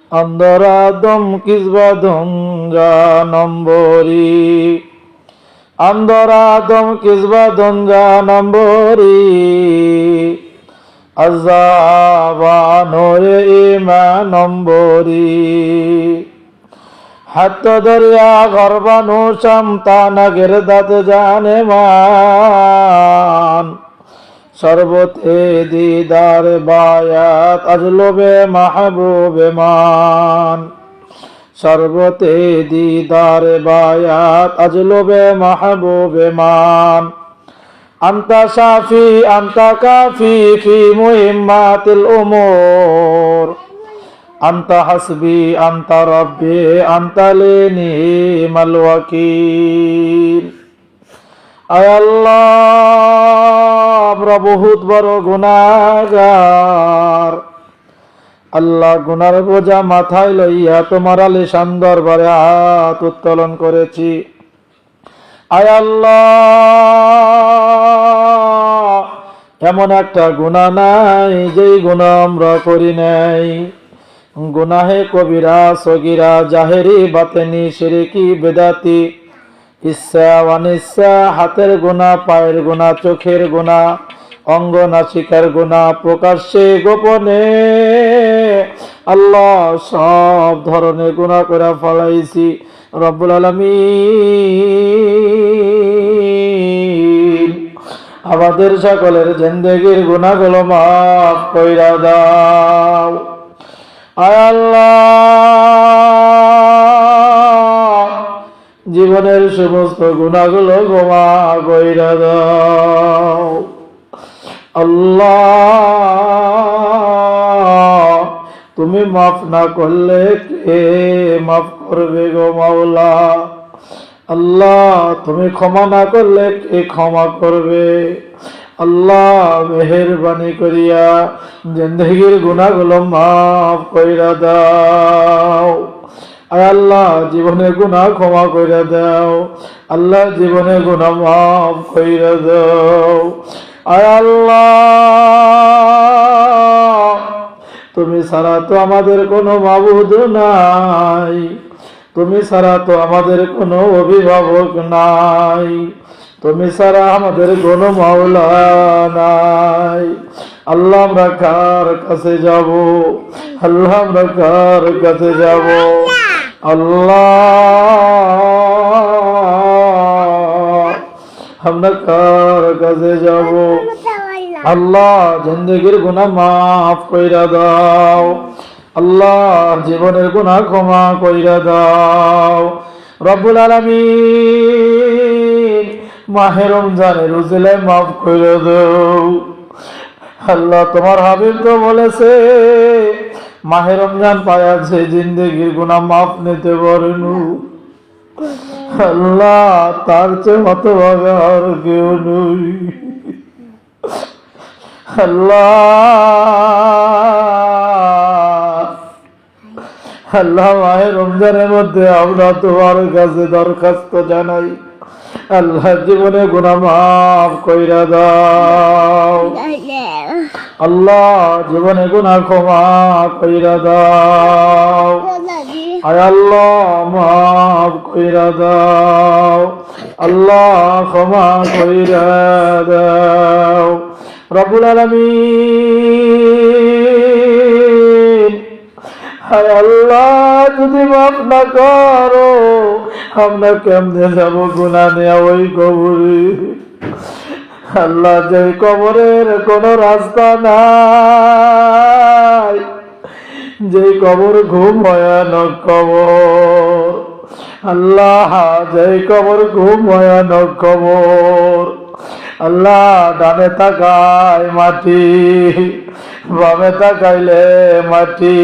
Andoradom kisbadom janambori. Andoradom kisbadom janambori. Azabanore imanambori. Hatta darya garbanu shamtana girdat janeman. শরবতে দিদার বায়াত আজলবে মাহবুবে মান। শরবতে দিদার বায়াত আজলবে মাহবুবে মান। আন্তা শাফি আন্তা কাফি ফি মুহিম্মাতিল উমুর। আন্তা হাসবি আন্তা রব্বি আন্তা লিনি মাল ওয়াকিল। আয় আল্লাহ, আমরা বহুত বড় গুনাহগার। আল্লাহ, গুনার বোঝা মাথায় লইয়া তোমার আলিশান দরবারে হাত উত্তোলন করেছি। আয় আল্লাহ, এমন একটা গুনাহ নাই যেই গুনাহ আমরা করি নাই। গুনাহে কবিরা সগীরা জাহেরি বাতেনি শিরকি বেদাতি, ইচ্ছা অনিচ্ছা, হাতের গুনাহ, পায়ের গুনাহ, চোখের গুনাহ, অঙ্গ নাসিকার গুনাহ, প্রকাশ্যে গোপনে আল্লাহ সব ধরনের গুনাহ করে ফলাইছি। রব্বুল আলামিন আমাদের সকলের জিন্দেগির গুনাহগুলো মাফ কইরা দাও। আয় আল্লাহ, জীবনের সমস্ত গুনাহগুলো ক্ষমা কইরা দাও। আল্লাহ, তুমি মাফ না করলে কে মাফ করবে গো মাওলা? আল্লাহ, তুমি ক্ষমা না করলে কে ক্ষমা করবে? আল্লাহ, মেহেরবানি করিয়া জিন্দেগির গুনাহগুলো মাফ কইরা দাও। আয় আল্লাহ, জীবনের গুনাহ ক্ষমা কইরা দাও। আল্লাহ, জীবনের গুনাহ মাফ কইরা দাও। আয় আল্লাহ, তুমি ছাড়া তো আমাদের কোনো মাবুদ নাই। তুমি ছাড়া তো আমাদের কোনো অভিভাবক নাই। তুমি ছাড়া আমাদের কোনো মাওলা নাই। আল্লাহ, আমরা কার কাছে যাব? আল্লাহ, আমরা কার কাছে যাব? আল্লাহ, আমরা কার কাছে যাব? আল্লাহ, জিন্দেগির গুনাহ মাফ কইরা দাও। আল্লাহ, জীবনের গুনাহ ক্ষমা কইরা দাও। রব্বুল আলামিন মাহে রমজানের রোজালে মাফ কইরা দাও। আল্লাহ, তোমার হাবিব তো বলেছে মাহে রমজান পায়াছে জিন্দেগির গুনাহ মাফ নিতে পারেন। আল্লাহ, তার চেয়ে হতভাগা আর কেউ নই। আল্লাহ, মাহে রমজানের মধ্যে আমরা তোমার কাছে দরখাস্ত জানাই। আল্লাহ, জীবনে গুনাহ মাফ কইরা দাও। আল্লাহ, জীবনে গুনাহ ক্ষমা কইরা দাও। আয় আল্লাহ, মাফ কইরা দাও। আল্লাহ, ক্ষমা কইরা দাও। রব্বুল আলামিন, আয় আল্লাহ, যদি মাফ না করো আমরা কেমনে যাব গুনাহ নিয়ে ওই কবরে? আল্লাহ, যে কবরের কোনো রাস্তা নাই, যে কবর খুব ভয়ানক কবর। আল্লাহ, যে কবর খুব ভয়ানক কবর। আল্লাহ, ডানে তাকায় মাটি, বামে তাকাইলে মাটি।